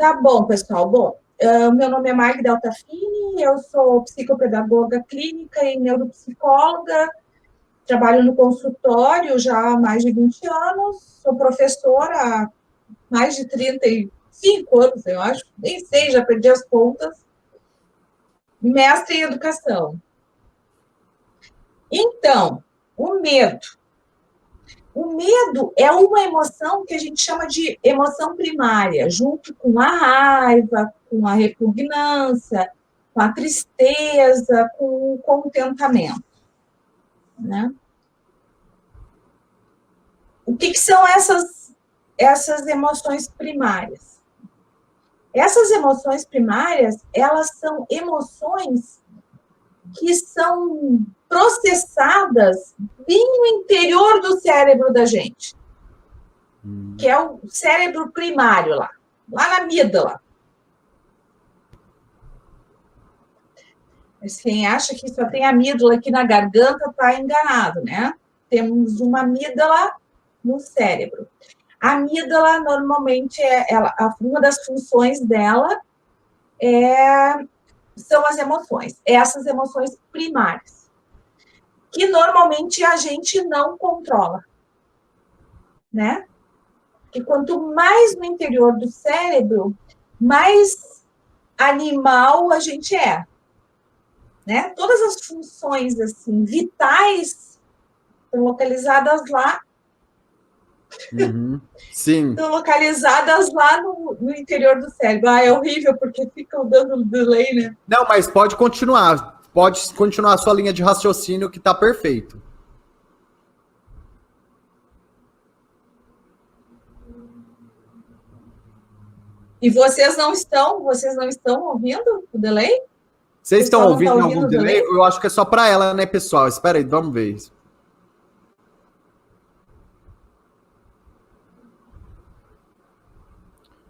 Tá bom, pessoal. Bom, meu nome é Magda Altafini, eu sou psicopedagoga clínica e neuropsicóloga, trabalho no consultório já há mais de 20 anos, sou professora há mais de 35 anos, eu acho, nem sei, já perdi as contas, mestre em educação. Então, o medo. O medo é uma emoção que a gente chama de emoção primária, junto com a raiva, com a repugnância, com a tristeza, com o contentamento, né? O que são essas emoções primárias? Essas emoções primárias, elas são emoções que são processadas bem no interior do cérebro da gente, que é o cérebro primário lá na amígdala. Mas quem acha que só tem amígdala aqui na garganta está enganado, né? Temos uma amígdala no cérebro. A amígdala, normalmente, uma das funções dela são as emoções, essas emoções primárias, que normalmente a gente não controla, né? Que quanto mais no interior do cérebro, mais animal a gente é, né? Todas as funções, assim, vitais estão localizadas lá. Sim. Estão localizadas lá no interior do cérebro. É horrível, porque ficam dando delay, né? Não, mas pode continuar. Pode continuar a sua linha de raciocínio, que está perfeito. E vocês não estão ouvindo o delay? Vocês estão ouvindo algum delay? Eu acho que é só para ela, né, pessoal? Espera aí, vamos ver isso.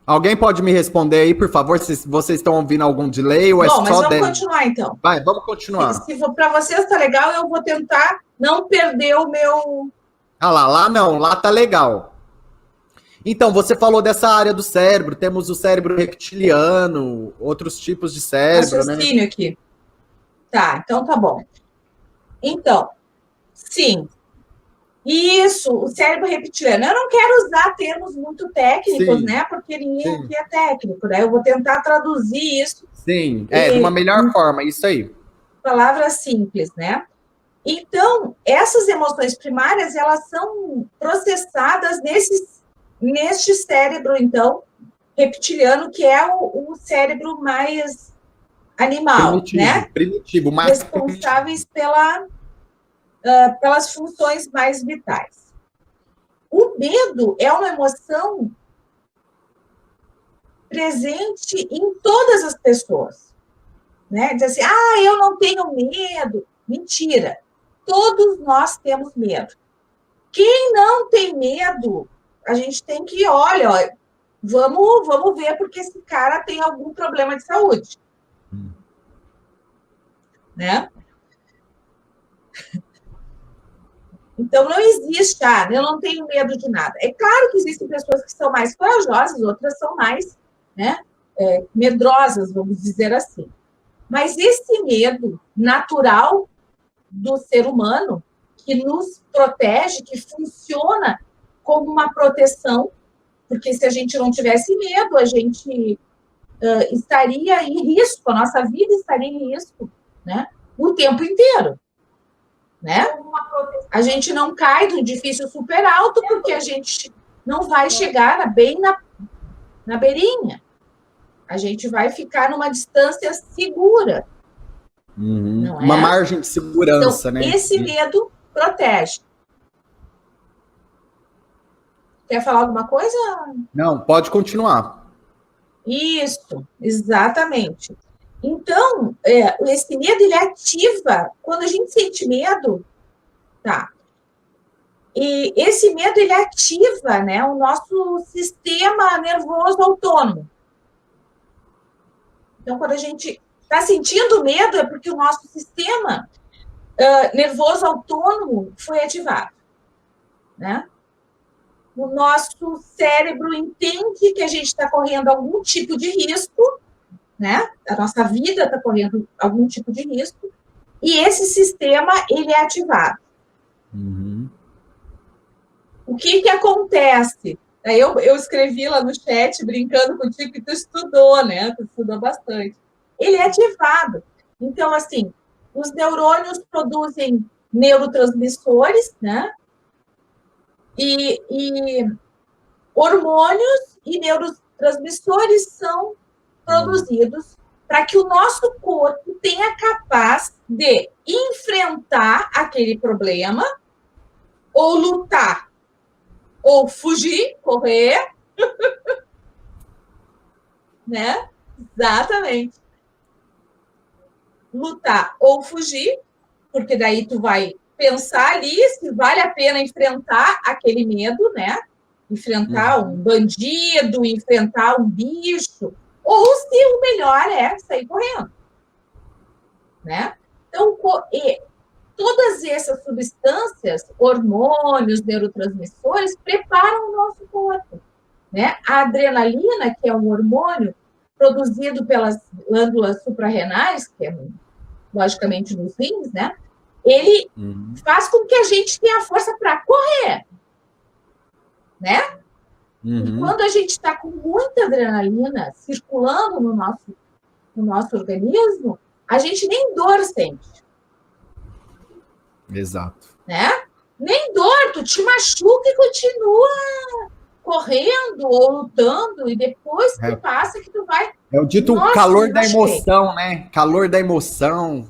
Alguém pode me responder aí, por favor, se vocês estão ouvindo algum delay ou é só... Bom, mas vamos continuar, então. Vai, vamos continuar. Se para vocês está legal, eu vou tentar não perder o meu... Ah lá não, lá tá legal. Então, você falou dessa área do cérebro, temos o cérebro reptiliano, outros tipos de cérebro, raciocínio, né? Aqui. Tá, então tá bom. Então, sim. Isso, o cérebro reptiliano. Eu não quero usar termos muito técnicos, Sim. né? Porque ninguém aqui é técnico, né? Eu vou tentar traduzir isso. Sim, de uma melhor forma, isso aí. Palavras simples, né? Então, essas emoções primárias, elas são processadas neste cérebro, então, reptiliano, que é o cérebro mais animal, né? Primitivo, mais responsáveis pelas funções mais vitais. O medo é uma emoção presente em todas as pessoas, né? Diz assim, eu não tenho medo. Mentira. Todos nós temos medo. Quem não tem medo, a gente tem que, olha, vamos ver porque esse cara tem algum problema de saúde. Né? Então, não existe, eu não tenho medo de nada. É claro que existem pessoas que são mais corajosas, outras são mais, né, medrosas, vamos dizer assim. Mas esse medo natural do ser humano, que nos protege, que funciona como uma proteção, porque se a gente não tivesse medo, a gente estaria em risco, a nossa vida estaria em risco, né, o tempo inteiro. Né? A gente não cai do edifício super alto porque a gente não vai chegar bem na beirinha. A gente vai ficar numa distância segura. Não é? Uma margem de segurança, então, né? Esse medo protege. Quer falar alguma coisa? Não, pode continuar. Isso, exatamente. Então, esse medo, ele ativa, quando a gente sente medo, tá? E esse medo, ele ativa, né, o nosso sistema nervoso autônomo. Então, quando a gente está sentindo medo, é porque o nosso sistema nervoso autônomo foi ativado, né? o nosso cérebro entende que a gente está correndo algum tipo de risco, né? A nossa vida está correndo algum tipo de risco, e esse sistema, ele é ativado. Uhum. O que acontece? Eu escrevi lá no chat, brincando contigo, que tu estudou, né? Tu estudou bastante. Ele é ativado. Então, assim, os neurônios produzem neurotransmissores, né? E hormônios e neurotransmissores são produzidos para que o nosso corpo tenha capaz de enfrentar aquele problema, ou lutar, ou fugir, correr, né? Exatamente. Lutar ou fugir, porque daí tu vai pensar ali se vale a pena enfrentar aquele medo, né? Enfrentar um bandido, enfrentar um bicho, ou se o melhor é sair correndo, né? Então, todas essas substâncias, hormônios, neurotransmissores, preparam o nosso corpo, né? A adrenalina, que é um hormônio produzido pelas glândulas suprarrenais, que é logicamente nos rins, né? Ele faz com que a gente tenha força para correr, né? E quando a gente está com muita adrenalina circulando no nosso organismo, a gente nem dor sente. Exato. Né? Nem dor, tu te machuca e continua correndo ou lutando, e depois que passa que tu vai... É o dito calor da emoção, né? Calor da emoção.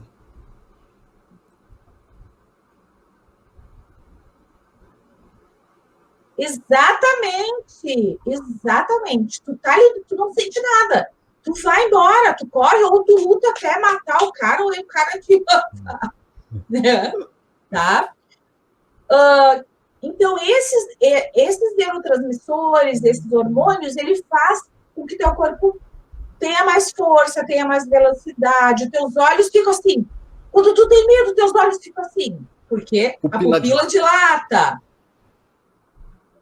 Exatamente, exatamente. Tu tá ali, tu não sente nada. Tu vai embora, tu corre ou tu luta até matar o cara, ou o cara te matar. Né? Tá? Então, esses neurotransmissores, esses hormônios, ele faz com que teu corpo tenha mais força, tenha mais velocidade, os teus olhos ficam assim. Quando tu tem medo, teus olhos ficam assim. Porque a pupila dilata.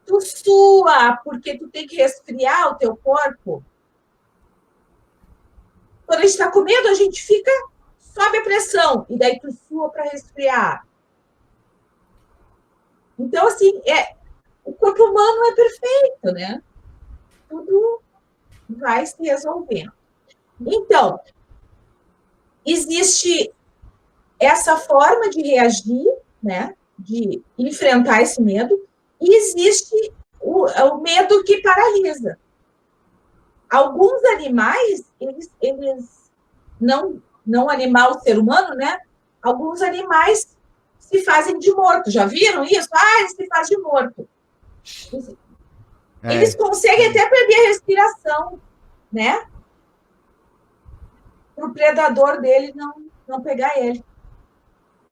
Tu sua, porque tu tem que resfriar o teu corpo. Quando a gente está com medo, a gente fica, sobe a pressão, e daí tu sua para resfriar. Então, assim, o corpo humano é perfeito, né? Tudo vai se resolvendo. Então, existe essa forma de reagir, né? De enfrentar esse medo, e existe o medo que paralisa. Alguns animais, eles não animal, o ser humano, né? Alguns animais se fazem de morto. Já viram isso? Eles se fazem de morto. Eles conseguem até perder a respiração, né? Para o predador dele não pegar ele.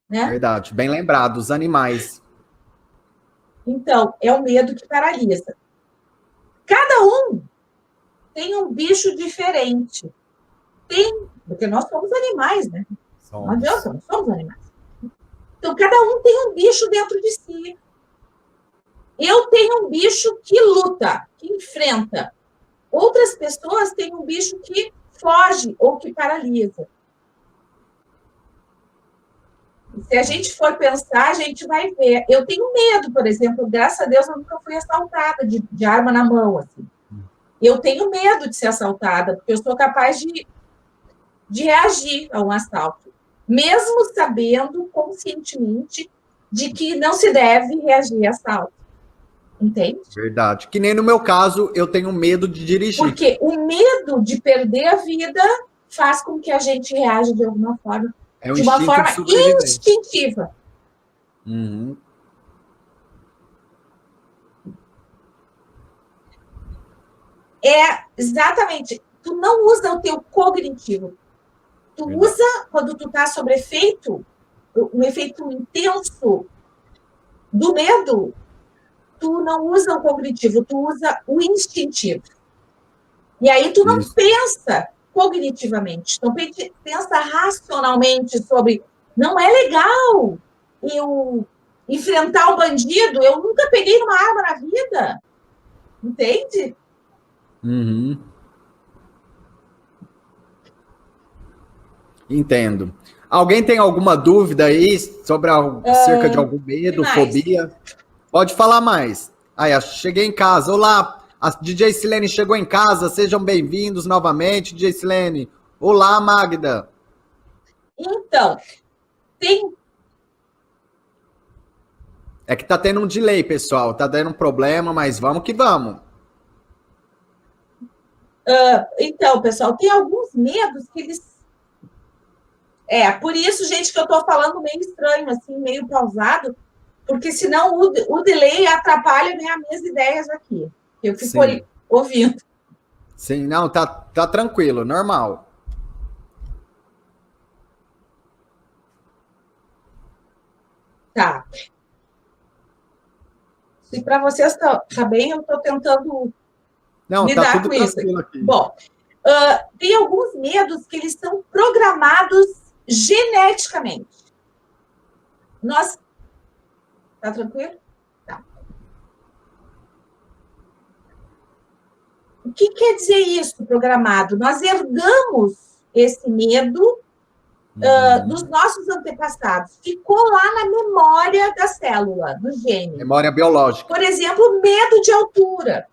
Né? Verdade, bem lembrado, os animais. Então, é o medo que paralisa. Cada um tem um bicho diferente. Porque nós somos animais, né? Não adianta, nós somos animais. Então, cada um tem um bicho dentro de si. Eu tenho um bicho que luta, que enfrenta. Outras pessoas têm um bicho que foge ou que paralisa. Se a gente for pensar, a gente vai ver. Eu tenho medo, por exemplo, graças a Deus eu nunca fui assaltada de arma na mão, assim. Eu tenho medo de ser assaltada, porque eu sou capaz de reagir a um assalto, mesmo sabendo conscientemente de que não se deve reagir a assalto. Entende? Verdade. Que nem no meu caso, eu tenho medo de dirigir. Porque o medo de perder a vida faz com que a gente reaja de alguma forma, de uma forma instintiva. Uhum. Exatamente. Tu não usa o teu cognitivo. Tu usa, quando tu tá sob efeito, um efeito intenso do medo, tu não usa o cognitivo, tu usa o instintivo. E aí tu não pensa cognitivamente, tu pensa racionalmente sobre, não é legal eu enfrentar o bandido, eu nunca peguei numa arma na vida. Entende? Uhum. Entendo. Alguém tem alguma dúvida aí sobre cerca de algum medo, fobia? Pode falar mais. Aí, cheguei em casa. Olá, a DJ Silene chegou em casa. Sejam bem-vindos novamente, DJ Silene. Olá, Magda. Então, tem... É que tá tendo um delay, pessoal. Tá dando um problema, mas vamos que vamos. Então, pessoal, tem alguns medos que eles... por isso, gente, que eu tô falando meio estranho, assim, meio pausado, porque senão o delay atrapalha as minhas ideias aqui. Eu fico ouvindo. Sim, não, tá tranquilo, normal. Tá. Se para vocês tá bem, eu estou tentando lidar tá tudo com isso. Aqui. Bom, tem alguns medos que eles são programados geneticamente. Tá tranquilo? Tá. O que quer dizer isso, programado? Nós herdamos esse medo dos nossos antepassados. Ficou lá na memória da célula, do gene. Memória biológica. Por exemplo, medo de altura.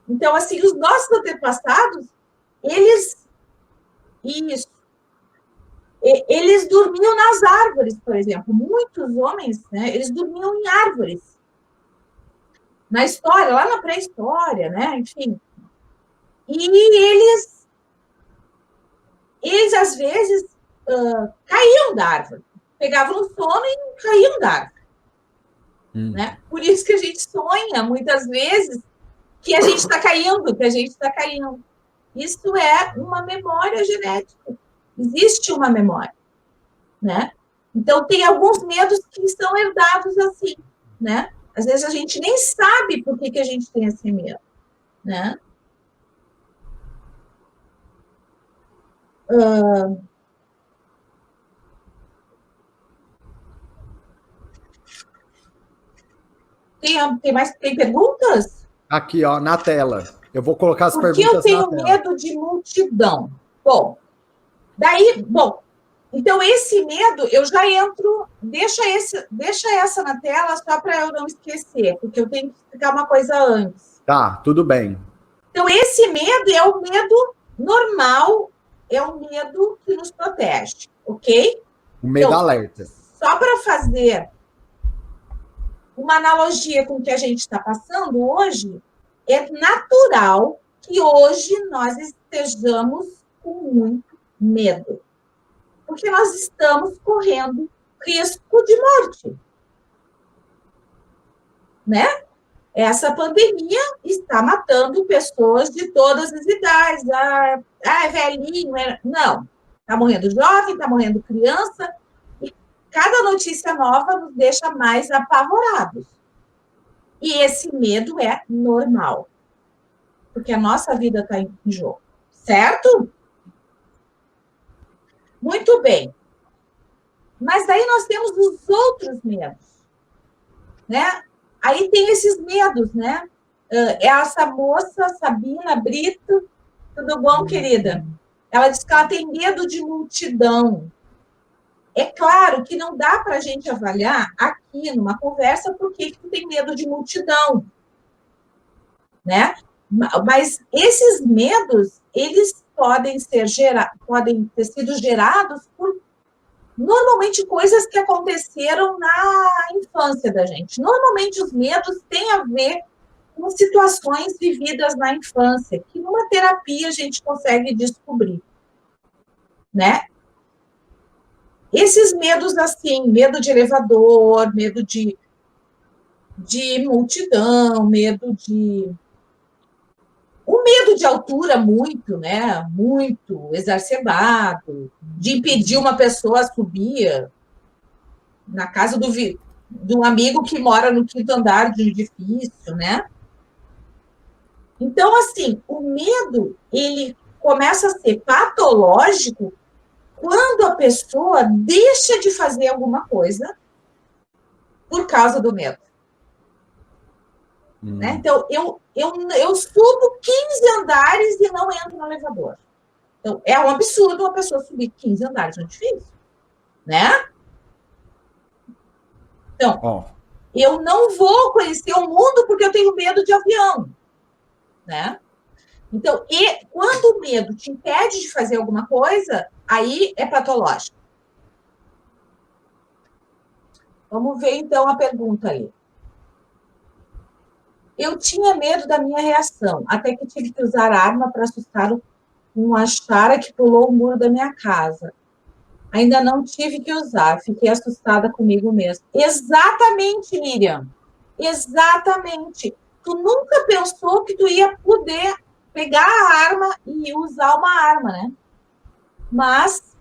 Então, assim, os nossos antepassados, eles dormiam nas árvores, por exemplo. Muitos homens, né, eles dormiam em árvores. Na história, lá na pré-história, né, enfim. E eles às vezes, caíam da árvore. Pegavam no sono e caíam da árvore. Né? Por isso que a gente sonha, muitas vezes, que a gente está caindo, Isso é uma memória genética. Existe uma memória, né? Então, tem alguns medos que são herdados assim, né? Às vezes a gente nem sabe por que a gente tem esse medo, né? Tem perguntas? Aqui, ó, na tela. Eu vou colocar as perguntas na tela. Por que eu tenho medo de multidão? Bom, então esse medo, eu já entro, deixa essa na tela só para eu não esquecer, porque eu tenho que explicar uma coisa antes. Tá, tudo bem. Então, esse medo é o medo normal, é o medo que nos protege, ok? O medo alerta. Só para fazer uma analogia com o que a gente está passando hoje, é natural que hoje nós estejamos com muito medo. Porque nós estamos correndo risco de morte. Né? Essa pandemia está matando pessoas de todas as idades. É velhinho. Não. Está morrendo jovem, está morrendo criança. E cada notícia nova nos deixa mais apavorados. E esse medo é normal. Porque a nossa vida está em jogo. Certo? Muito bem. Mas daí nós temos os outros medos, né? Aí tem esses medos, né? Essa moça, Sabina Brito, tudo bom, querida? Ela diz que ela tem medo de multidão. É claro que não dá para a gente avaliar aqui numa conversa por que tu tem medo de multidão, né? Mas esses medos, eles podem ter sido gerados por, normalmente, coisas que aconteceram na infância da gente. Normalmente, os medos têm a ver com situações vividas na infância, que numa terapia a gente consegue descobrir, né? Esses medos, assim, medo de elevador, medo de multidão, o medo de altura muito, né? Muito exacerbado, de impedir uma pessoa a subir na casa de um amigo que mora no quinto andar de um edifício, né? Então, assim, o medo, ele começa a ser patológico quando a pessoa deixa de fazer alguma coisa por causa do medo. Né? Então, eu subo 15 andares e não entro no elevador. Então, é um absurdo uma pessoa subir 15 andares, é difícil. Né? Então, eu não vou conhecer o mundo porque eu tenho medo de avião. Né? Então, e quando o medo te impede de fazer alguma coisa, aí é patológico. Vamos ver, então, a pergunta ali. Eu tinha medo da minha reação, até que tive que usar arma para assustar um achara que pulou o muro da minha casa. Ainda não tive que usar, fiquei assustada comigo mesma. Exatamente, Miriam. Exatamente. Tu nunca pensou que tu ia poder pegar a arma e usar uma arma, né? Mas,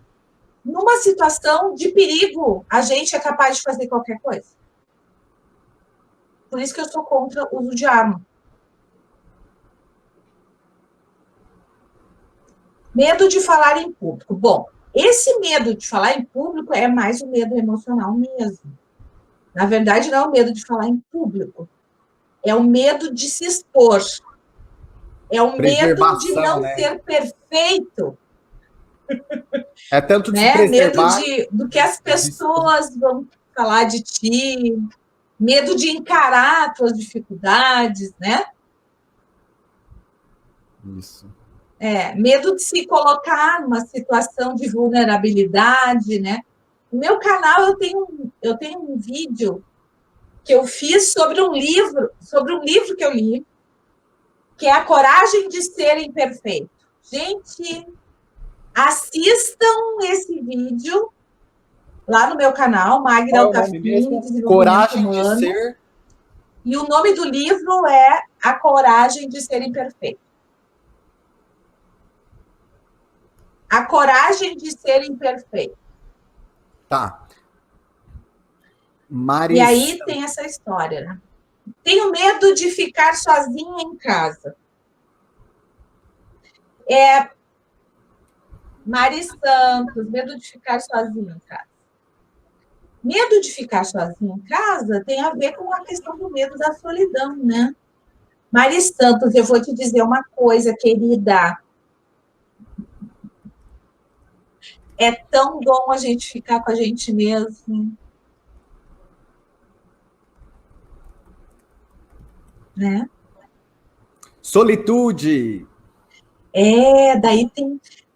numa situação de perigo, a gente é capaz de fazer qualquer coisa. Por isso que eu sou contra o uso de arma. Medo de falar em público. Bom, esse medo de falar em público é mais um medo emocional mesmo. Na verdade, não é o medo de falar em público. É o medo de se expor. É o medo de não ser perfeito. É tanto de se preservar. Medo do que as pessoas vão falar de ti. Medo de encarar tuas dificuldades, né? Isso. Medo de se colocar numa situação de vulnerabilidade, né? No meu canal eu tenho um vídeo que eu fiz sobre um livro que eu li, que é A Coragem de Ser Imperfeito. Gente, assistam esse vídeo lá no meu canal, Magda Altafim, Desenvolvimento Coragem Humano. de Ser. E o nome do livro é A Coragem de Ser Imperfeito. A Coragem de Ser Imperfeito. Tá. E aí tem essa história, né? Tenho medo de ficar sozinha em casa. Mari Santos, medo de ficar sozinha em casa. Medo de ficar sozinha em casa tem a ver com a questão do medo da solidão, né? Mari Santos, eu vou te dizer uma coisa, querida. É tão bom a gente ficar com a gente mesmo. Né? Solitude. Daí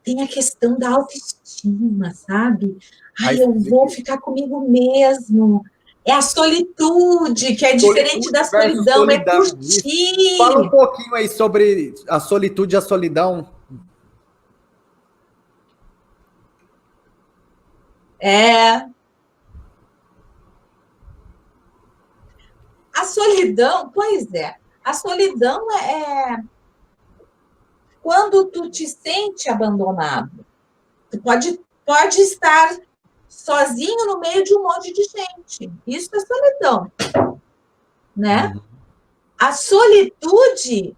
tem a questão da autoestima, sabe? Ai, eu vou ficar comigo mesmo. É a solitude, que é diferente da solidão, é curtir. Fala um pouquinho aí sobre a solitude e a solidão. A solidão, pois é. A solidão é quando tu te sente abandonado. Tu pode estar sozinho no meio de um monte de gente. Isso é solidão, né? A solitude,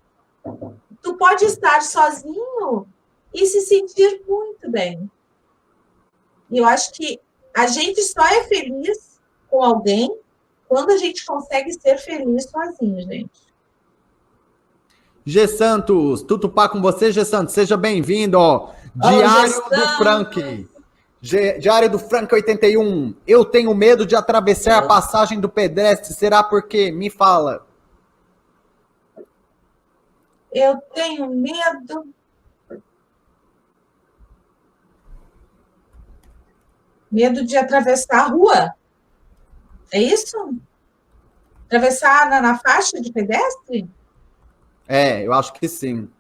tu pode estar sozinho e se sentir muito bem. E eu acho que a gente só é feliz com alguém quando a gente consegue ser feliz sozinho, gente. G. Santos, Tutupá com você, G. Santos, seja bem-vindo, ó. Diário do Frank. Diário do Frank 81. Eu tenho medo de atravessar a passagem do pedestre. Será por quê? Me fala. Eu tenho medo. Medo de atravessar a rua. É isso? Atravessar na faixa de pedestre? Eu acho que sim.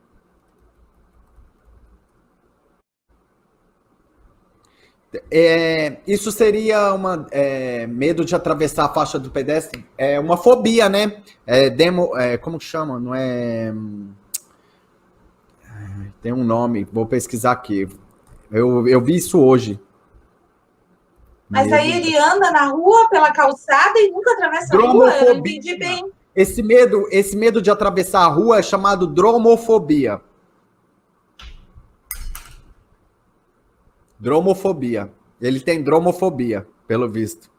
Isso seria medo de atravessar a faixa do pedestre? É uma fobia, né? Como que chama? Não é... Tem um nome, vou pesquisar aqui. Eu vi isso hoje. Mas aí ele anda na rua, pela calçada e nunca atravessa a rua? Eu não entendi bem. Esse medo de atravessar a rua é chamado dromofobia. Dromofobia. Ele tem dromofobia, pelo visto.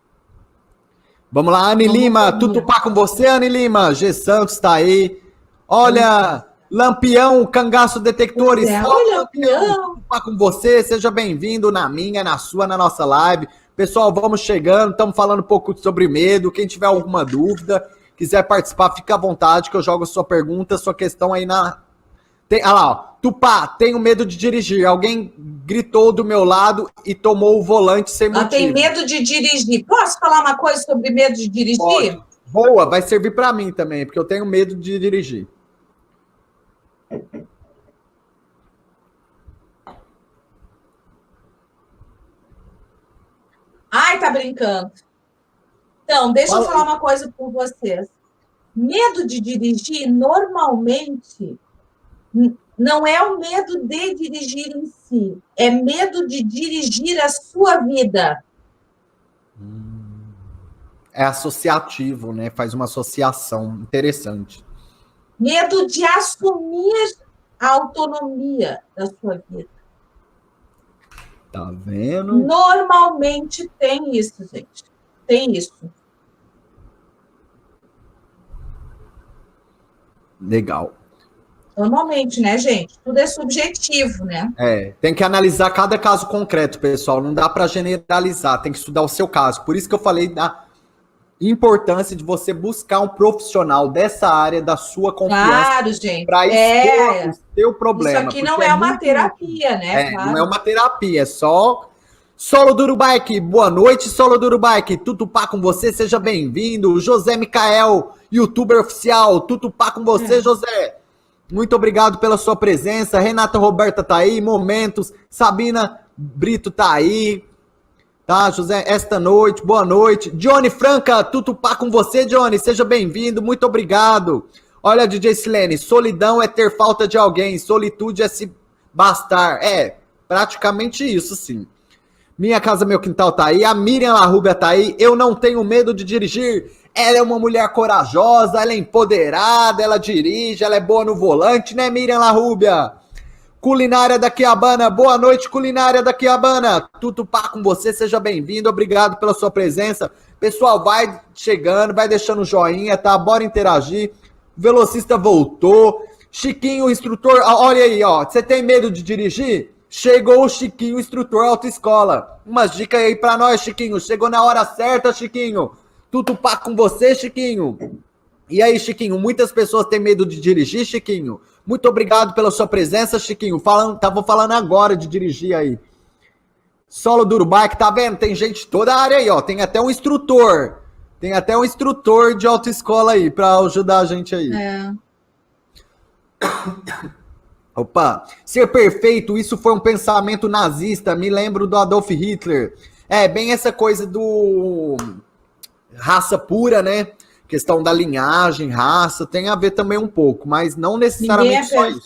Vamos lá, Anne Lima, Tutupá com você, Anne Lima. G Santos tá aí. Olha, Lampião, Cangaço Detectores. Olha, Lampião. Tutupá com você, seja bem-vindo na minha, na sua, na nossa live. Pessoal, vamos chegando, estamos falando um pouco sobre medo. Quem tiver alguma dúvida, quiser participar, fica à vontade que eu jogo sua pergunta, sua questão aí na... Olha lá, ó. Tupá, tenho medo de dirigir. Alguém gritou do meu lado e tomou o volante sem motivo. Tem medo de dirigir. Posso falar uma coisa sobre medo de dirigir? Pode. Boa, vai servir para mim também, porque eu tenho medo de dirigir. Ai, tá brincando. Então, deixa eu falar uma coisa com vocês. Medo de dirigir, normalmente, não é o medo de dirigir em si, é medo de dirigir a sua vida. É associativo, né? Faz uma associação interessante. Medo de assumir a autonomia da sua vida. Tá vendo? Normalmente tem isso, gente. Tem isso. Legal. Normalmente, né, gente? Tudo é subjetivo, né? Tem que analisar cada caso concreto, pessoal. Não dá para generalizar, tem que estudar o seu caso. Por isso que eu falei da importância de você buscar um profissional dessa área da sua confiança. Claro, gente. Para expor o seu problema. Isso aqui não é uma terapia, né? Claro. Não é uma terapia, é só... Solo do Urubike, boa noite, Solo do Urubike. Tutupá com você, seja bem-vindo. José Micael, youtuber oficial. Tutupá com você, José. Muito obrigado pela sua presença. Renata Roberta tá aí, Momentos. Sabina Brito tá aí. Tá, José, esta noite, boa noite. Johnny Franca, Tutupá com você, Johnny. Seja bem-vindo, muito obrigado. Olha, DJ Silene, solidão é ter falta de alguém, solitude é se bastar. É, praticamente isso, sim. Minha Casa Meu Quintal tá aí, a Miriam Larrubia tá aí. Eu não tenho medo de dirigir. Ela é uma mulher corajosa, ela é empoderada, ela dirige, ela é boa no volante, né, Miriam Larrubia? Culinária da Quiabana, boa noite, Culinária da Quiabana. Tutupá com você, seja bem-vindo, obrigado pela sua presença. Pessoal, vai chegando, vai deixando o joinha, tá? Bora interagir. O velocista voltou. Chiquinho, instrutor, olha aí, ó. Você tem medo de dirigir? Chegou o Chiquinho, instrutor autoescola. Umas dicas aí pra nós, Chiquinho. Chegou na hora certa, Chiquinho. Tutupá com você, Chiquinho. E aí, Chiquinho, muitas pessoas têm medo de dirigir, Chiquinho. Muito obrigado pela sua presença, Chiquinho. Tava falando agora de dirigir aí. Solo do Urubike, tá vendo? Tem gente toda a área aí, ó. Tem até um instrutor. Tem até um instrutor de autoescola aí pra ajudar a gente aí. Opa, ser perfeito, isso foi um pensamento nazista, me lembro do Adolf Hitler. É, bem essa coisa do raça pura, né? Questão da linhagem, raça, tem a ver também um pouco, mas não necessariamente só isso.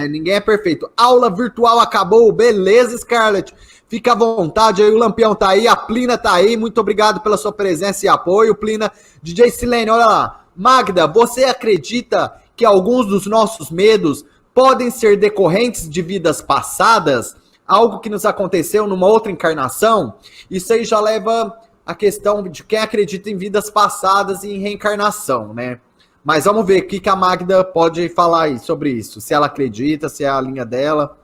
Ninguém é perfeito. Aula virtual acabou, beleza, Scarlett? Fica à vontade aí, o Lampião tá aí, a Plina tá aí, muito obrigado pela sua presença e apoio, Plina. DJ Silene, olha lá. Magda, você acredita que alguns dos nossos medos podem ser decorrentes de vidas passadas, algo que nos aconteceu numa outra encarnação? Isso aí já leva a questão de quem acredita em vidas passadas e em reencarnação, né? Mas vamos ver o que a Magda pode falar aí sobre isso. Se ela acredita, se é a linha dela.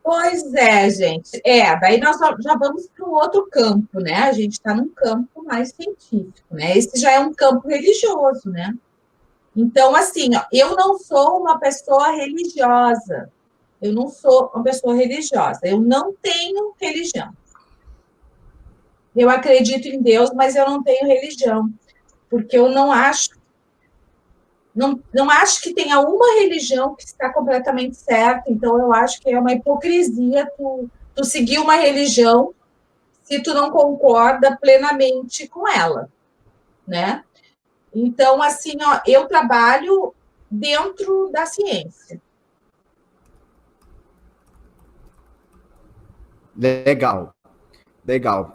Pois é, gente. Daí nós já vamos para um outro campo, né? A gente está num campo mais científico, né? Esse já é um campo religioso, né? Então, assim, ó, eu não sou uma pessoa religiosa. Eu não sou uma pessoa religiosa. Eu não tenho religião. Eu acredito em Deus, mas eu não tenho religião. Porque eu não acho que tenha uma religião que está completamente certa, então eu acho que é uma hipocrisia tu seguir uma religião se tu não concorda plenamente com ela, né? Então, assim, ó, eu trabalho dentro da ciência. Legal,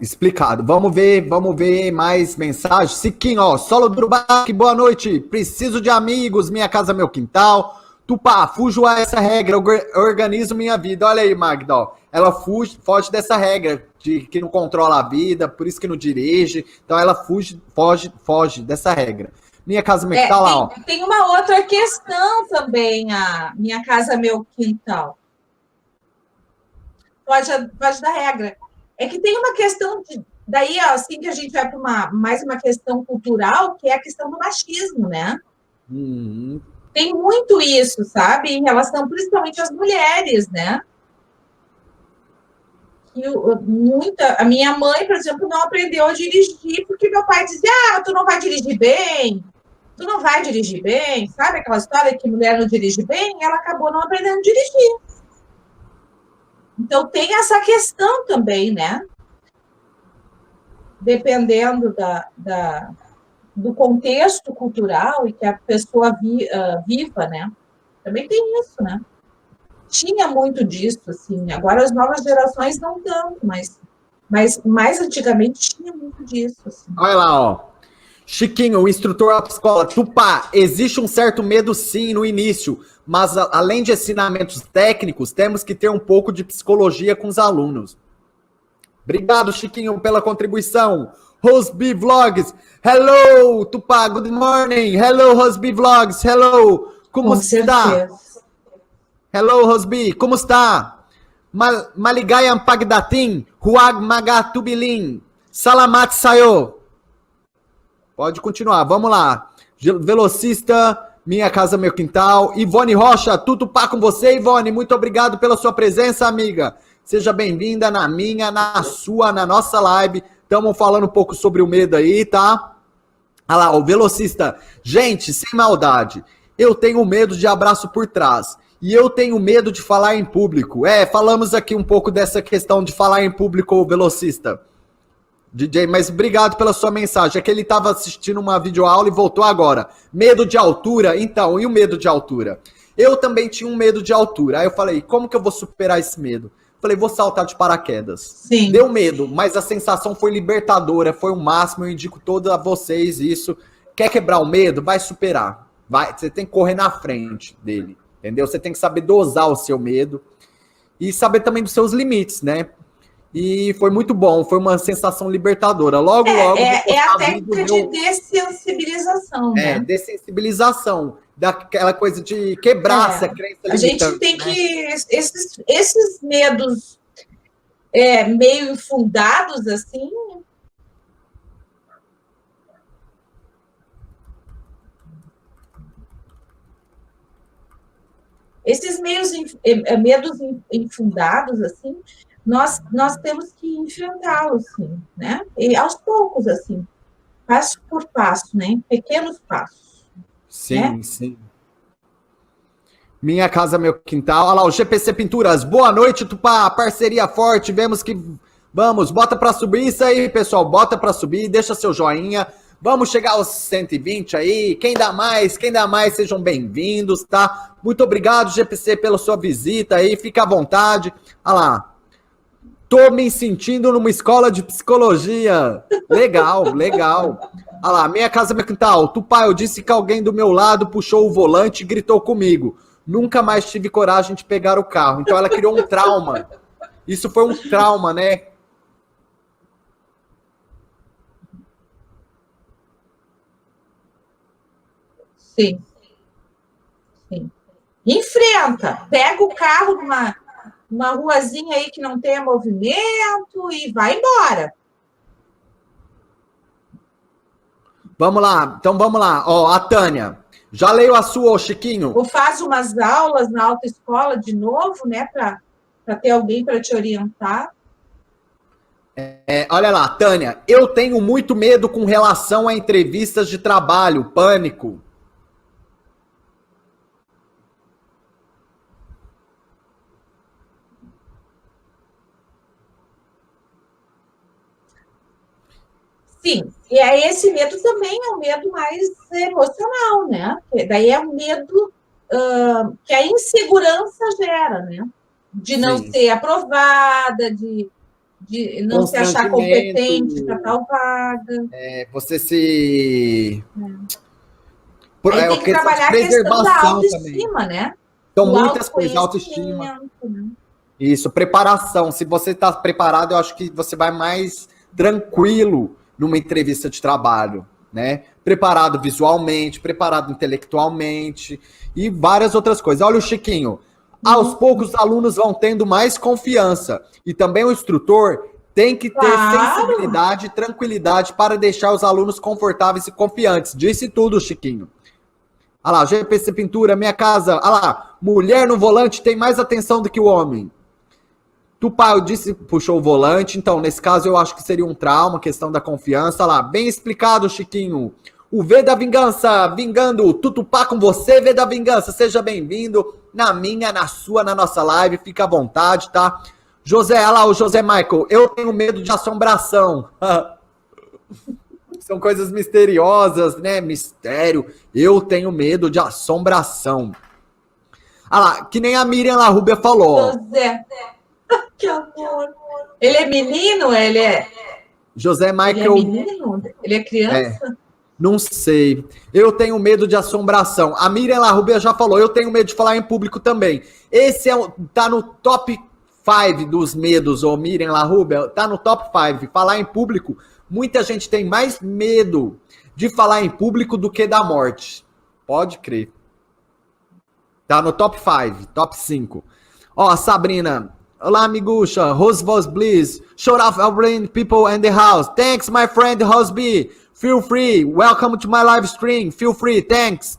explicado. Vamos ver mais mensagens. Siquinho, ó, Solo do Urubike, boa noite. Preciso de amigos, minha casa, meu quintal. Tupá, fujo a essa regra, organizo minha vida. Olha aí, Magda, ó. Ela foge dessa regra de que não controla a vida, por isso que não dirige. Então ela foge dessa regra. Minha casa, meu tá lá, ó. Tem uma outra questão também, a Minha Casa, Meu Quintal. Foge da regra. É que tem uma questão daí, ó, assim que a gente vai para mais uma questão cultural, que é a questão do machismo, né? Tem muito isso, sabe? Em relação, principalmente às mulheres, né? A minha mãe, por exemplo, não aprendeu a dirigir porque meu pai dizia, tu não vai dirigir bem, sabe aquela história que mulher não dirige bem? Ela acabou não aprendendo a dirigir. Então, tem essa questão também, né? Dependendo do contexto cultural e que a pessoa viva, né? Também tem isso, né? Tinha muito disso, assim. Agora as novas gerações não tanto, mas mais antigamente tinha muito disso, assim. Olha lá, ó. Chiquinho, o instrutor autoescola. Tupá, existe um certo medo sim no início, mas além de ensinamentos técnicos, temos que ter um pouco de psicologia com os alunos. Obrigado, Chiquinho, pela contribuição. Rosby Vlogs, hello, Tupá, good morning. Hello, Rosby Vlogs, hello. Como está? Hello, Rosby, como está? Maligayam Pagdatim, Huag Magatubilin, Salamat Sayo. Pode continuar, vamos lá. Velocista, Minha Casa, Meu Quintal. Ivone Rocha, tudo pá com você, Ivone. Muito obrigado pela sua presença, amiga. Seja bem-vinda na minha, na sua, na nossa live. Estamos falando um pouco sobre o medo aí, tá? Olha lá, o velocista. Gente, sem maldade, eu tenho medo de abraço por trás. E eu tenho medo de falar em público. Falamos aqui um pouco dessa questão de falar em público, o velocista. DJ, mas obrigado pela sua mensagem. É que ele estava assistindo uma videoaula e voltou agora. Medo de altura? Então, e o medo de altura? Eu também tinha um medo de altura. Aí eu falei, como que eu vou superar esse medo? Falei, vou saltar de paraquedas. Sim. Deu medo, mas a sensação foi libertadora, foi o máximo. Eu indico todos a vocês isso. Quer quebrar o medo? Vai superar. Você tem que correr na frente dele. Entendeu? Você tem que saber dosar o seu medo e saber também dos seus limites, né? E foi muito bom, foi uma sensação libertadora. Logo. É a técnica de dessensibilização, né? Dessensibilização. Daquela coisa de quebrar essa crença limitante. A gente tem que. Esses medos meio infundados, assim. Esses medos infundados, assim, nós temos que enfrentá-los, sim, né? E aos poucos, assim, passo por passo, né? Em pequenos passos. Sim, né? sim. Minha Casa, Meu Quintal. Olha lá, o GPC Pinturas. Boa noite, Tupá. Parceria forte. Vemos que... Vamos, bota para subir isso aí, pessoal. Bota para subir, deixa seu joinha. Vamos chegar aos 120 aí. Quem dá mais, sejam bem-vindos, tá? Muito obrigado, GPC, pela sua visita aí. Fica à vontade. Olha lá. Tô me sentindo numa escola de psicologia. Legal, legal. Olha lá, Minha Casa, Meu Quintal. Tupá, eu disse que alguém do meu lado puxou o volante e gritou comigo. Nunca mais tive coragem de pegar o carro. Então ela criou um trauma. Isso foi um trauma, né? Sim. Sim. Enfrenta. Pega o carro numa ruazinha aí que não tenha movimento e vai embora. Vamos lá. Então vamos lá. Ó, a Tânia. Já leio a sua, ô Chiquinho? Ou faz umas aulas na autoescola de novo, né? Para ter alguém para te orientar. Olha lá, Tânia. Eu tenho muito medo com relação a entrevistas de trabalho. Pânico. Sim, e aí esse medo também é um medo mais emocional, né? Daí é um medo que a insegurança gera, né? De não ser aprovada, de não se achar competente para tal vaga. Você se... Aí tem que trabalhar a questão da autoestima, né? São muitas coisas, autoestima. Né? Isso, preparação. Se você está preparado, eu acho que você vai mais tranquilo numa entrevista de trabalho, né? Preparado visualmente, preparado intelectualmente e várias outras coisas. Olha o Chiquinho. Aos poucos, os alunos vão tendo mais confiança. E também o instrutor tem que ter sensibilidade e tranquilidade para deixar os alunos confortáveis e confiantes. Disse tudo, Chiquinho. Olha lá, GPC Pintura, minha casa. Olha lá, mulher no volante tem mais atenção do que o homem. Tupá, eu disse, puxou o volante. Então, nesse caso, eu acho que seria um trauma, questão da confiança. Olha lá, bem explicado, Chiquinho. O V da Vingança, vingando. Tutupá com você, V da Vingança. Seja bem-vindo na minha, na sua, na nossa live. Fica à vontade, tá? José, olha lá, o José Michael. Eu tenho medo de assombração. São coisas misteriosas, né? Mistério. Eu tenho medo de assombração. Olha lá, que nem a Miriam Larrubia falou. José. Que amor. Ele é menino? Ele é... José Michael... Ele é menino? Ele é criança? É, não sei. Eu tenho medo de assombração. A Miriam Larrubia já falou. Eu tenho medo de falar em público também. Esse tá no top 5 dos medos, ô Miriam Larrubia. Tá no top 5. Falar em público... Muita gente tem mais medo de falar em público do que da morte. Pode crer. Tá no top 5, top 5. Ó, Sabrina. Olá, amigucha. Rosvos Bliss. Shout out all people in the house. Thanks, my friend Rosby. Feel free. Welcome to my live stream. Feel free. Thanks,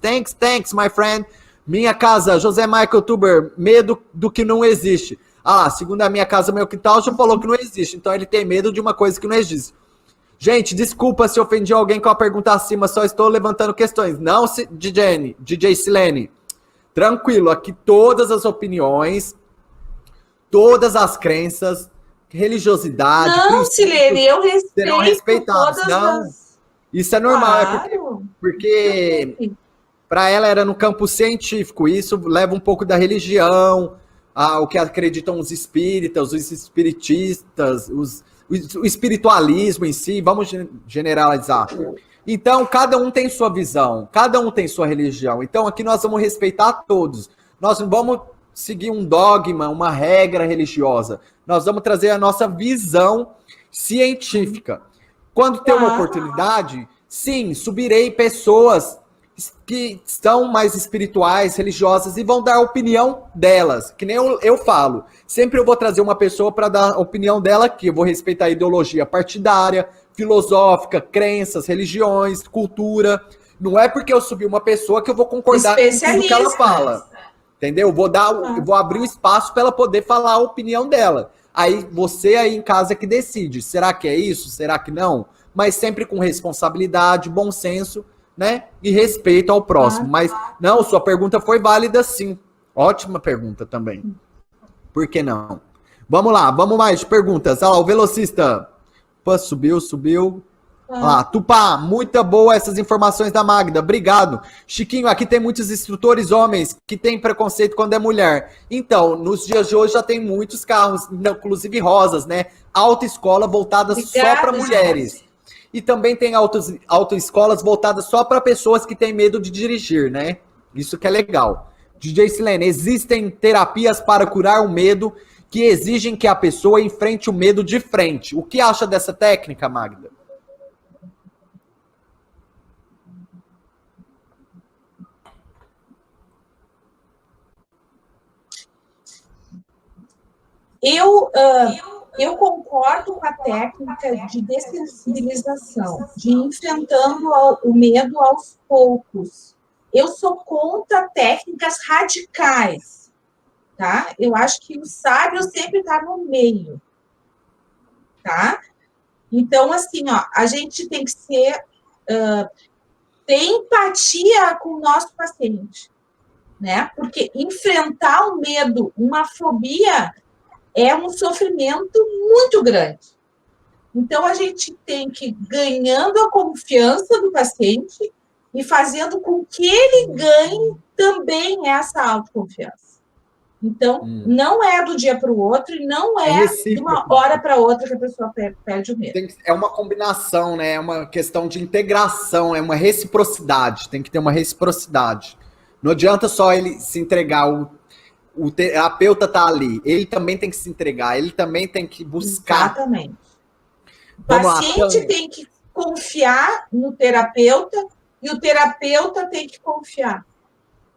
my friend. Minha casa, José Michael Tuber. Medo do que não existe. Ah, segundo a minha casa, meu quintal, já falou que não existe. Então ele tem medo de uma coisa que não existe. Gente, desculpa se ofendi alguém com a pergunta acima, só estou levantando questões. Não, DJ Silene. Tranquilo, aqui todas as opiniões, todas as crenças, religiosidade... Não, Silene, eu respeito serão respeitados. todas não, as... Isso é normal, Claro. porque para ela era no campo científico, isso leva um pouco da religião, o que acreditam os espíritas, os espiritistas, o espiritualismo em si, vamos generalizar. Então, cada um tem sua visão, cada um tem sua religião. Então, aqui nós vamos respeitar todos. Nós não vamos seguir um dogma, uma regra religiosa. Nós vamos trazer a nossa visão científica. Quando ter uma oportunidade, sim, subirei pessoas que são mais espirituais, religiosas, e vão dar a opinião delas, que nem eu falo. Sempre eu vou trazer uma pessoa para dar a opinião dela aqui. Eu vou respeitar a ideologia partidária, filosófica, crenças, religiões, cultura. Não é porque eu subi uma pessoa que eu vou concordar com tudo que ela fala. Entendeu? Eu vou abrir o espaço para ela poder falar a opinião dela. Aí você aí em casa que decide. Será que é isso? Será que não? Mas sempre com responsabilidade, bom senso, né? E respeito ao próximo. Mas, não, sua pergunta foi válida, sim. Ótima pergunta também. Por que não? Vamos lá, vamos mais perguntas. Olha lá, o velocista. Opa, subiu. Olha lá, Tupá, muito boa essas informações da Magda. Obrigado. Chiquinho, aqui tem muitos instrutores homens que têm preconceito quando é mulher. Então, nos dias de hoje já tem muitos carros, inclusive rosas, né? Autoescola voltada só para mulheres. Gente. E também tem autoescolas voltadas só para pessoas que têm medo de dirigir, né? Isso que é legal. DJ Silene, existem terapias para curar o medo que exigem que a pessoa enfrente o medo de frente. O que acha dessa técnica, Magda? Eu concordo com a técnica de dessensibilização, de enfrentando o medo aos poucos. Eu sou contra técnicas radicais, tá? Eu acho que o sábio sempre está no meio, tá? Então, assim, ó, a gente tem que ter empatia com o nosso paciente, né? Porque enfrentar o medo, uma fobia, é um sofrimento muito grande. Então, a gente tem que ir ganhando a confiança do paciente e fazendo com que ele ganhe também essa autoconfiança. Então, não é do dia para o outro e não é de uma hora para outra que a pessoa perde o medo. É uma combinação, né? É uma questão de integração, é uma reciprocidade. Tem que ter uma reciprocidade. Não adianta só ele se entregar o terapeuta está ali, ele também tem que se entregar, ele também tem que buscar. Exatamente. O paciente tem que confiar no terapeuta e o terapeuta tem que confiar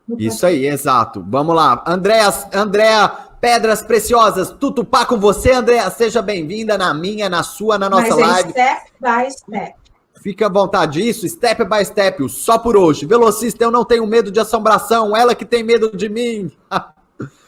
no paciente. Isso aí, exato. Vamos lá. Andréa Pedras Preciosas, Tutupá com você, Andréa. Seja bem-vinda na minha, na sua, na nossa live. Step by step. Fica à vontade, isso, step by step, só por hoje. Velocista, eu não tenho medo de assombração, ela que tem medo de mim.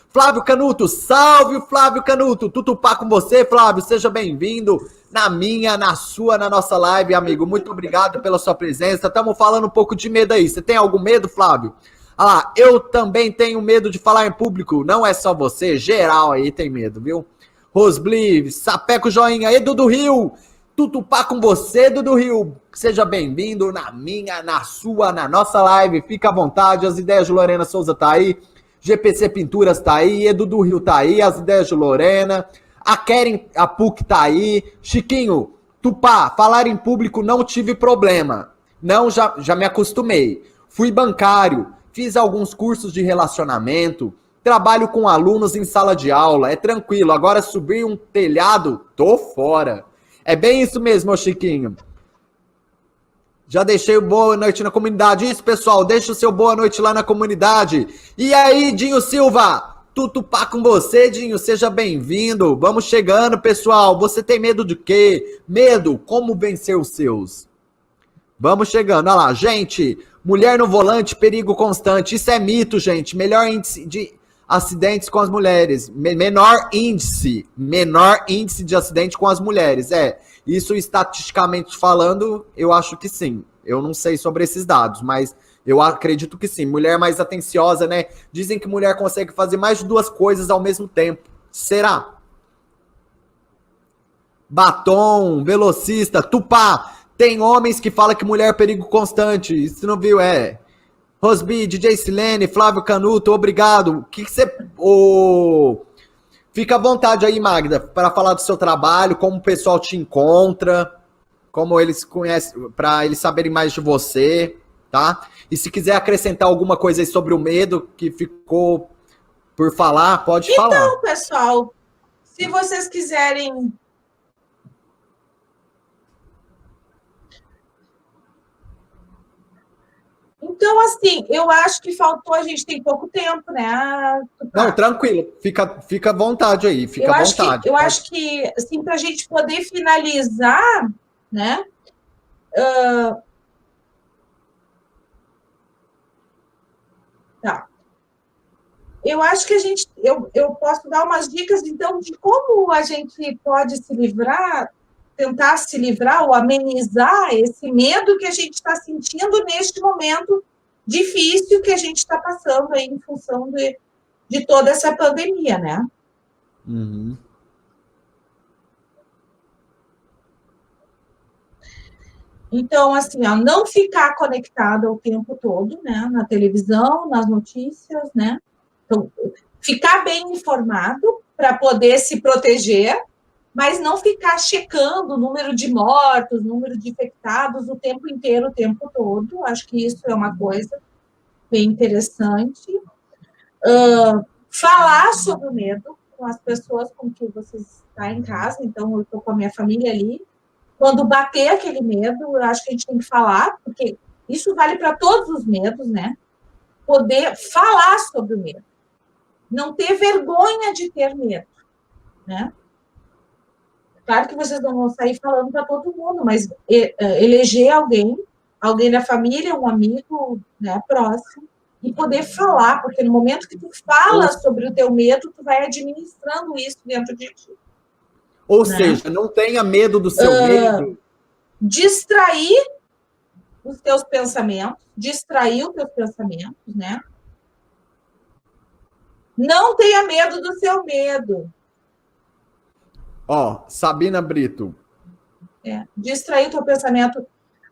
Flávio Canuto, salve Flávio Canuto, Tutupá com você, Flávio, seja bem-vindo na minha, na sua, na nossa live, amigo. Muito obrigado pela sua presença. Estamos falando um pouco de medo aí. Você tem algum medo, Flávio? Ah lá, eu também tenho medo de falar em público. Não é só você, geral aí tem medo, viu? Rosbli, Sapeco Joinha, Edu do Rio. Tutupá com você, Dudu Rio. Seja bem-vindo na minha, na sua, na nossa live. Fica à vontade. As ideias de Lorena Souza tá aí. GPC Pinturas tá aí. Edu do Rio tá aí. As ideias de Lorena. A Keren, a PUC tá aí. Chiquinho, Tupá, falar em público não tive problema. Não, já me acostumei. Fui bancário. Fiz alguns cursos de relacionamento. Trabalho com alunos em sala de aula. É tranquilo. Agora subir um telhado, tô fora. É bem isso mesmo, Chiquinho. Já deixei o boa noite na comunidade. Isso, pessoal, deixa o seu boa noite lá na comunidade. E aí, Dinho Silva? Tutupá com você, Dinho. Seja bem-vindo. Vamos chegando, pessoal. Você tem medo de quê? Medo? Como vencer os seus? Vamos chegando. Olha lá, gente. Mulher no volante, perigo constante. Isso é mito, gente. Melhor índice de acidentes com as mulheres, menor índice de acidente com as mulheres, isso estatisticamente falando, eu acho que sim, eu não sei sobre esses dados, mas eu acredito que sim, mulher mais atenciosa, né, dizem que mulher consegue fazer mais de 2 coisas ao mesmo tempo, será? Batom, velocista, Tupá, tem homens que falam que mulher é perigo constante, isso não viu, Rosby, DJ Silene, Flávio Canuto, obrigado. O que você... Fica à vontade aí, Magda, para falar do seu trabalho, como o pessoal te encontra, como eles conhecem, para eles saberem mais de você, tá? E se quiser acrescentar alguma coisa aí sobre o medo que ficou por falar, pode falar. Então, pessoal, se vocês quiserem... Então, assim, eu acho que faltou, a gente tem pouco tempo, né? Não, tranquilo, fica à vontade aí, fica à vontade. Eu acho que, assim, para a gente poder finalizar, né? Tá. Eu acho que eu posso dar umas dicas, então, de como a gente pode se livrar, tentar se livrar ou amenizar esse medo que a gente está sentindo neste momento difícil que a gente está passando aí em função de toda essa pandemia, né? Uhum. Então, assim, ó, não ficar conectado o tempo todo, né? Na televisão, nas notícias, né? Então, ficar bem informado para poder se proteger, mas não ficar checando o número de mortos, número de infectados o tempo inteiro, o tempo todo. Acho que isso é uma coisa bem interessante. Falar sobre o medo com as pessoas com que você está em casa. Então, eu estou com a minha família ali. Quando bater aquele medo, eu acho que a gente tem que falar, porque isso vale para todos os medos, né? Poder falar sobre o medo. Não ter vergonha de ter medo, né? Claro que vocês não vão sair falando para todo mundo, mas eleger alguém da família, um amigo, né, próximo, e poder falar, porque no momento que tu fala sobre o teu medo, tu vai administrando isso dentro de ti. Ou seja, não tenha medo do seu medo. Distrair os teus pensamentos, né? Não tenha medo do seu medo. Ó, Sabina Brito. Distrair o teu pensamento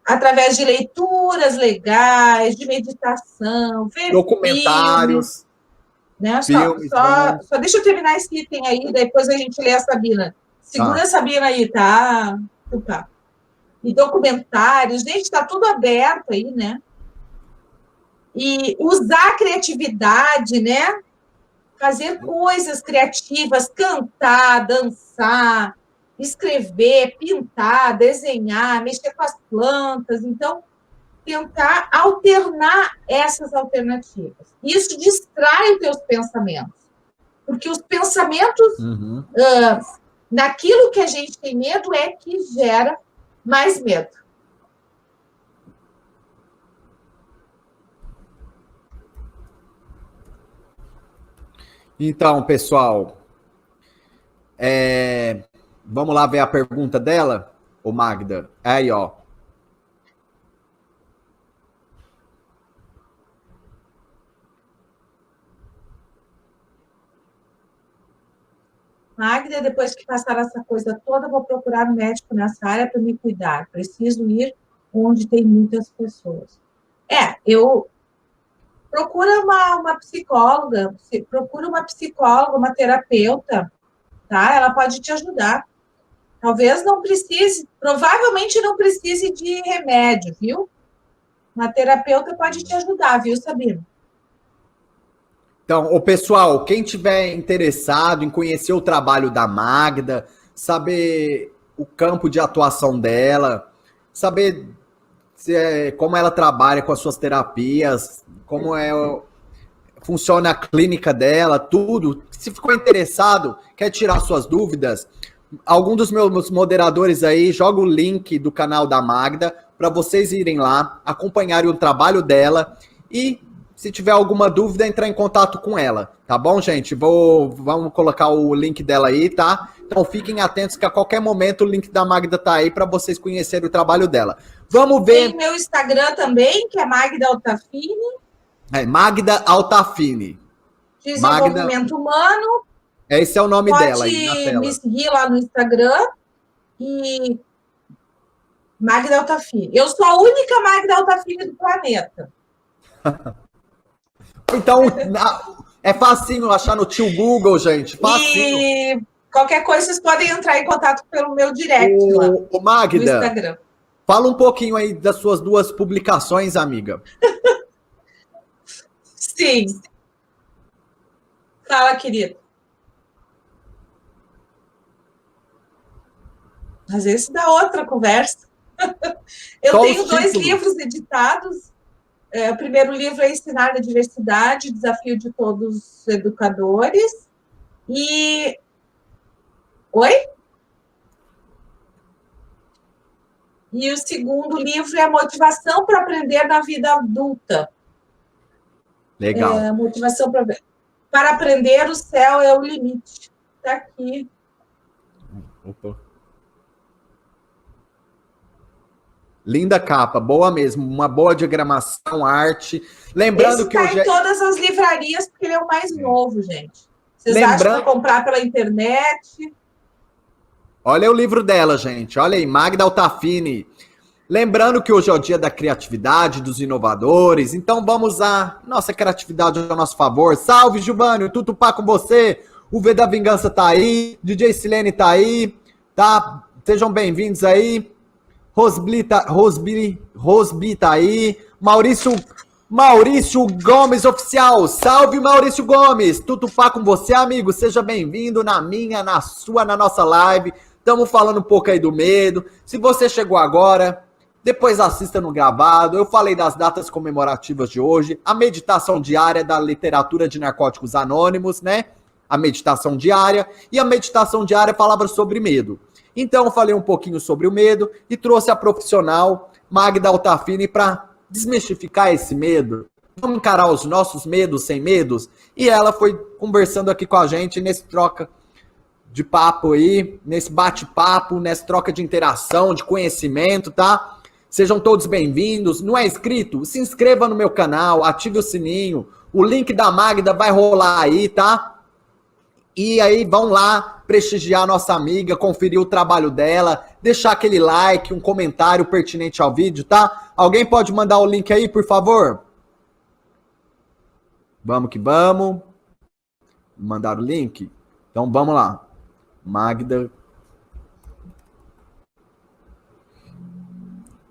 através de leituras legais, de meditação, ver documentários, filmes, né? Só deixa eu terminar esse item aí, depois a gente lê a Sabina. Segura a Sabina aí, tá? Tá. E documentários, gente, tá tudo aberto aí, né? E usar a criatividade, né? fazer coisas criativas, cantar, dançar, escrever, pintar, desenhar, mexer com as plantas. Então, tentar alternar essas alternativas. Isso distrai os teus pensamentos, porque os pensamentos naquilo que a gente tem medo é que gera mais medo. Então, pessoal, vamos lá ver a pergunta dela, ô Magda. Aí, ó. Magda, depois que passar essa coisa toda, vou procurar um médico nessa área para me cuidar. Preciso ir onde tem muitas pessoas. Eu procura uma psicóloga, procura uma psicóloga, uma terapeuta, tá? Ela pode te ajudar. Talvez não precise, provavelmente não precise de remédio, viu? Uma terapeuta pode te ajudar, viu, Sabina? Então, o pessoal, quem tiver interessado em conhecer o trabalho da Magda, saber o campo de atuação dela, saber como ela trabalha com as suas terapias, como funciona a clínica dela, tudo. Se ficou interessado, quer tirar suas dúvidas, algum dos meus moderadores aí joga o link do canal da Magda para vocês irem lá, acompanharem o trabalho dela e, se tiver alguma dúvida, entrar em contato com ela, tá bom, gente? Vamos colocar o link dela aí, tá? Então fiquem atentos que a qualquer momento o link da Magda tá aí para vocês conhecerem o trabalho dela. Vamos ver. Tem meu Instagram também, que é Magda Altafini. Magda Altafini. Desenvolvimento humano. Esse é o nome dela aí na tela. Pode me seguir lá no Instagram e Magda Altafini. Eu sou a única Magda Altafini do planeta. Então, é facinho achar no tio Google, gente. Facinho. E qualquer coisa, vocês podem entrar em contato pelo meu direct lá o Magda, no Instagram. Fala um pouquinho aí das suas 2 publicações, amiga. Sim. Fala, querido. Às vezes dá outra conversa. Eu tenho 2 livros editados. O primeiro livro é Ensinar na Diversidade, Desafio de Todos os Educadores. E... Oi? E o segundo livro é Motivação para Aprender na Vida Adulta. Legal. Motivação para aprender, o céu é o limite. Está aqui. Opa. Linda capa, boa mesmo, uma boa diagramação, arte. Lembrando esse que hoje em todas as livrarias, porque ele é o mais novo, gente. Vocês acham que vai comprar pela internet? Olha o livro dela, gente. Olha aí, Magda Altafini. Lembrando que hoje é o dia da criatividade, dos inovadores. Então vamos usar nossa criatividade ao nosso favor. Salve, Gilvânio, Tutupá com você. O V da Vingança tá aí. DJ Silene tá aí. Tá? Sejam bem-vindos aí. Rosbi tá aí. Maurício Gomes Oficial. Salve, Maurício Gomes. Tutupá com você, amigo. Seja bem-vindo na minha, na sua, na nossa live. Estamos falando um pouco aí do medo. Se você chegou agora, depois assista no gravado. Eu falei das datas comemorativas de hoje. A meditação diária da literatura de Narcóticos Anônimos, né? A meditação diária. E a meditação diária falava sobre medo. Então eu falei um pouquinho sobre o medo e trouxe a profissional Magda Altafini para desmistificar esse medo. Vamos encarar os nossos medos sem medos? E ela foi conversando aqui com a gente nesse troca de papo aí, nesse bate-papo, nessa troca de interação, de conhecimento, tá? Sejam todos bem-vindos. Não é inscrito? Se inscreva no meu canal, ative o sininho. O link da Magda vai rolar aí, tá? E aí vão lá prestigiar a nossa amiga, conferir o trabalho dela, deixar aquele like, um comentário pertinente ao vídeo, tá? Alguém pode mandar o link aí, por favor? Vamos que vamos. Mandar o link? Então vamos lá. Magda.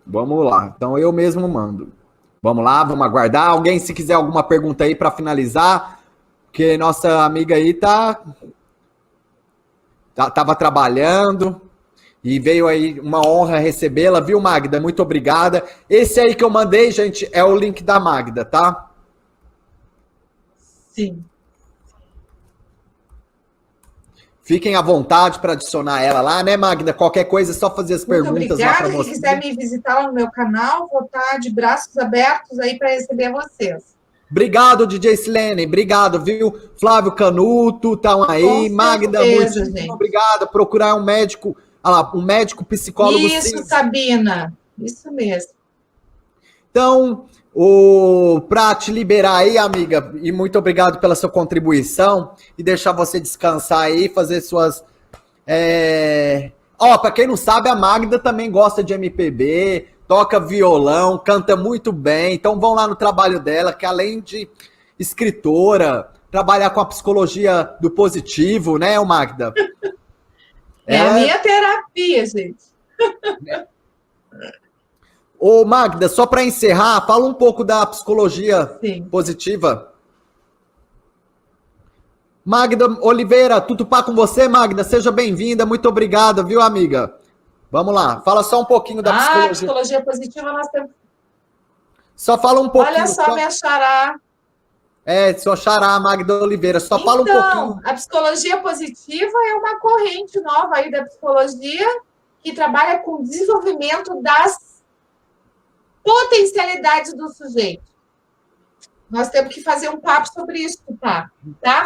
Vamos lá. Então eu mesmo mando. Vamos lá, vamos aguardar. Alguém, se quiser alguma pergunta aí para finalizar, Porque nossa amiga aí tava trabalhando e veio aí uma honra recebê-la, viu, Magda? Muito obrigada. Esse aí que eu mandei, gente, é o link da Magda, tá? Sim. Fiquem à vontade para adicionar ela lá, né, Magda? Qualquer coisa é só fazer as perguntas lá para você. Quem quiser me visitar lá no meu canal, vou estar de braços abertos aí para receber vocês. Obrigado, DJ Silene. Obrigado, viu? Flávio Canuto, estão aí. Com Magda, certeza, muito obrigado. Procurar um médico, um médico psicólogo. Isso, sim. Sabina. Isso mesmo. Então, para te liberar aí, amiga, e muito obrigado pela sua contribuição e deixar você descansar aí, fazer suas... para quem não sabe, a Magda também gosta de MPB, toca violão, canta muito bem, então vão lá no trabalho dela, que além de escritora, trabalhar com a psicologia do positivo, né, Magda? É a minha terapia, gente. Ô, Magda, só para encerrar, fala um pouco da psicologia positiva. Magda Oliveira, tudo pá com você, Magda? Seja bem-vinda, muito obrigada, viu, amiga? Vamos lá, fala só um pouquinho da psicologia. Psicologia positiva nós temos... Só fala um pouquinho. Olha só, minha xará. Sua xará, Magda Oliveira, só fala um pouquinho. A psicologia positiva é uma corrente nova aí da psicologia que trabalha com o desenvolvimento das potencialidades do sujeito. Nós temos que fazer um papo sobre isso, tá?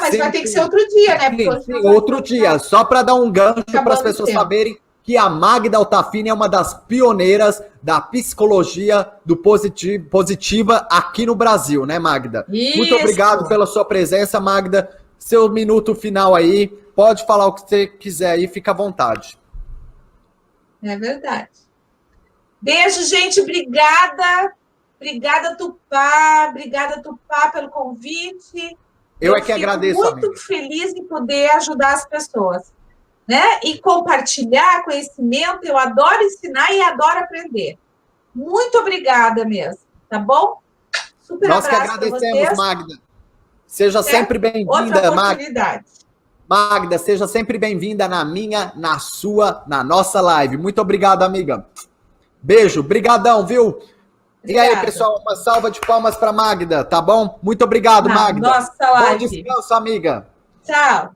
Mas sim, vai ter que ser outro dia, né? Sim, outro dia, só para dar um gancho para as pessoas saberem que a Magda Altafini é uma das pioneiras da psicologia do positiva aqui no Brasil, né, Magda? Isso. Muito obrigado pela sua presença, Magda. Seu minuto final aí, pode falar o que você quiser aí, fica à vontade. É verdade. Beijo, gente, obrigada. Obrigada, Tupá. Obrigada, Tupá, pelo convite. Eu é que agradeço, muito amiga. Feliz em poder ajudar as pessoas, né? E compartilhar conhecimento. Eu adoro ensinar e adoro aprender. Muito obrigada mesmo, tá bom? Super Nós abraço que agradecemos, Magda. Seja sempre bem-vinda, Magda. Magda, seja sempre bem-vinda na minha, na sua, na nossa live. Muito obrigado, amiga. Beijo, brigadão, viu? Obrigada. E aí, pessoal, uma salva de palmas para Magda, tá bom? Muito obrigado, Magda. Nossa live. Bom descanso, amiga. Tchau.